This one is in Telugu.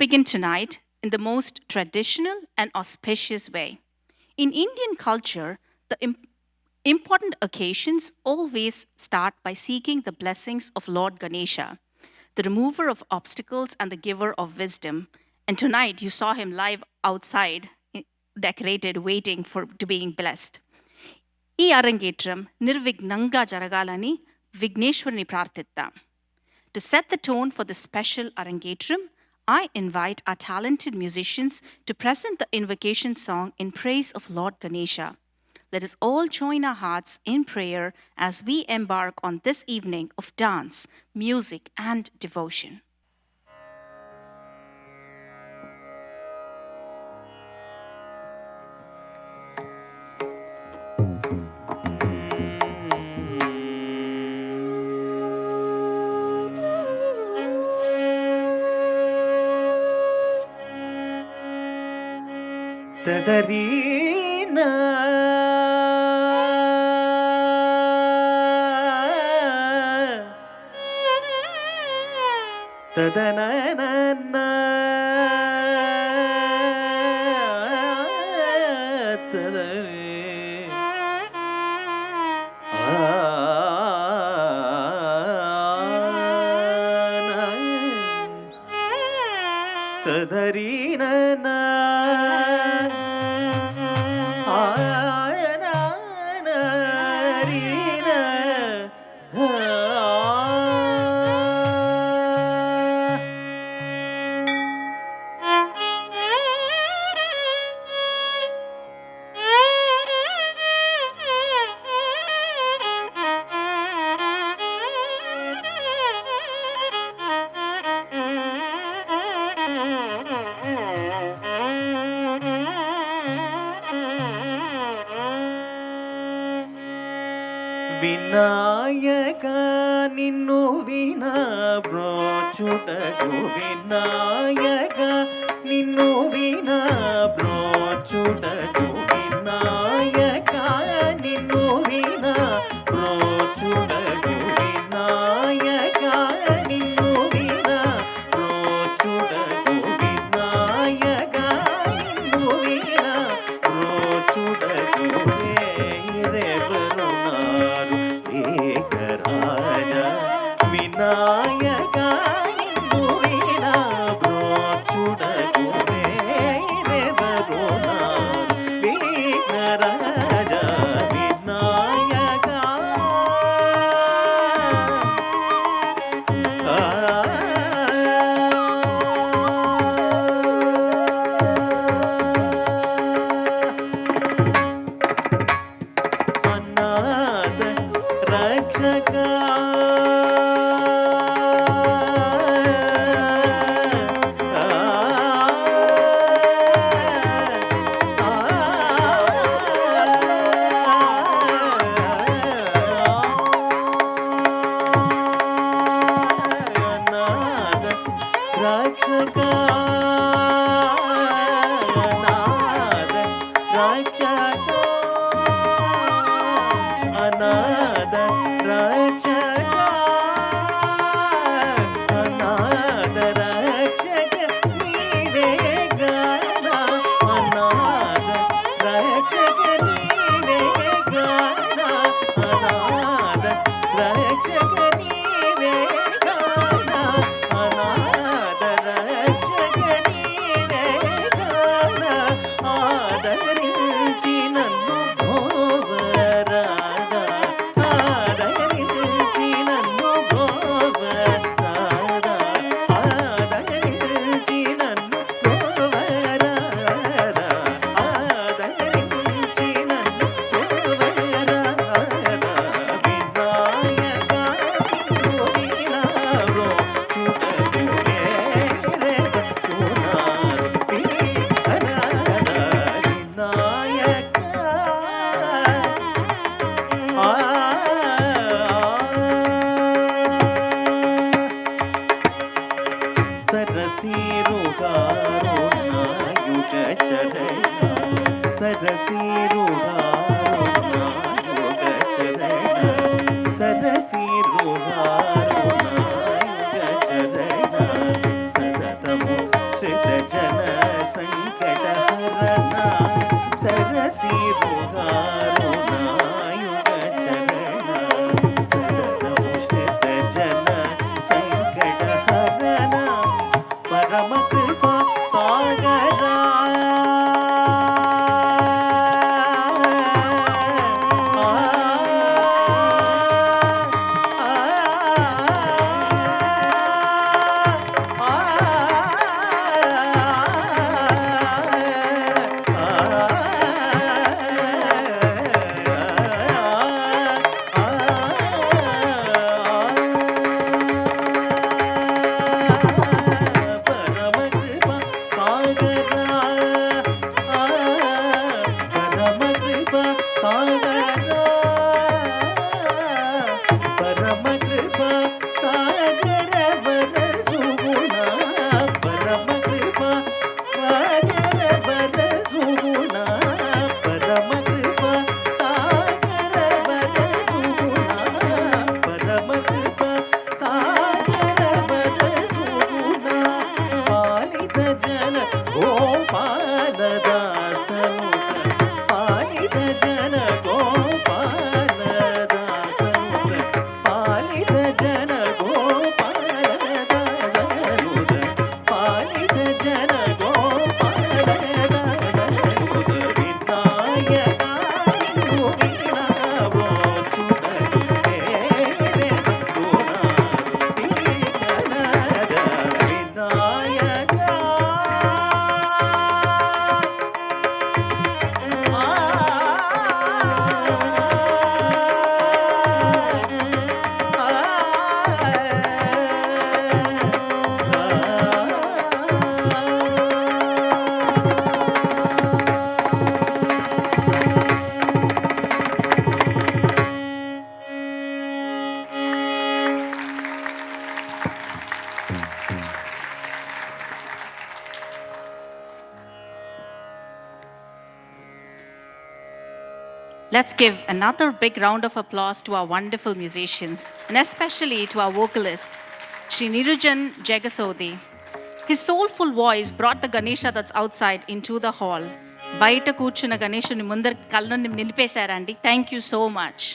begin tonight in the most traditional and auspicious way. In Indian culture, the important occasions always start by seeking the blessings of Lord Ganesha, the remover of obstacles and the giver of wisdom. And tonight you saw him live outside, decorated, waiting to being blessed. ఈ అరంగేట్రం నిర్విఘ్నంగా జరగాలని విఘ్నేశ్వరుని ప్రార్థిద్దాం. To set the tone for the special arangetram, I invite our talented musicians to present the invocation song in praise of Lord Ganesha. Let us all join our hearts in prayer as we embark on this evening of dance, music, and devotion. తదరీనా తదననన తదరే తదరీనా Vinayaka నిన్ను వినా బ్రోచుటకు వినాయక నిన్ను వినా బ్రోచుటకు వినాయక నిన్ను వినా బ్రోచుటకు వినాయక నిన్ను వినా బ్రోచుటకు వినాయక నిన్ను వినా బ్రోచుటకు వినాయక నిన్ను వినా బ్రోచుటకు వేరెవరున్నారు విఘ్నరాజ వినాయక అనాథ రక్షక రక్షక అనాథ రక్షక అనాథ రక్షక అనాథ రక్షక నీవే గణ అనాథ రక్షక నీవే గణ అనాథ రక్షక నీవే గణ అనాథ రక్షక నీవే గణ ఆదరించి నన్ను భోవరాదా ఆదరించి నన్ను భోవరాదా ఆదరించి నన్ను భోవరాదా ఆదరించి నన్ను భోవరాదా వినాయక నిన్ను వినా బ్రోచుటకు వేరెవరున్నారు విఘ్నరాజ వినాయక సరసీరుగారుణాయుగ చరణ సరసీరుగారుణాయుగ చరణ సరసీరుగారుణాయుగ చరణ సదతము శ్రీ జన సంకటహరణ పరమ కృపా సాగరా Let's give another big round of applause to our wonderful musicians, and especially to our vocalist, Sri Nirujan Jagasodhi. His soulful voice brought the Ganesha that's outside into the hall. బయట కూర్చున్న గణేశుని ముందర కళ్ళని నిలిపేశారండి. Thank you so much.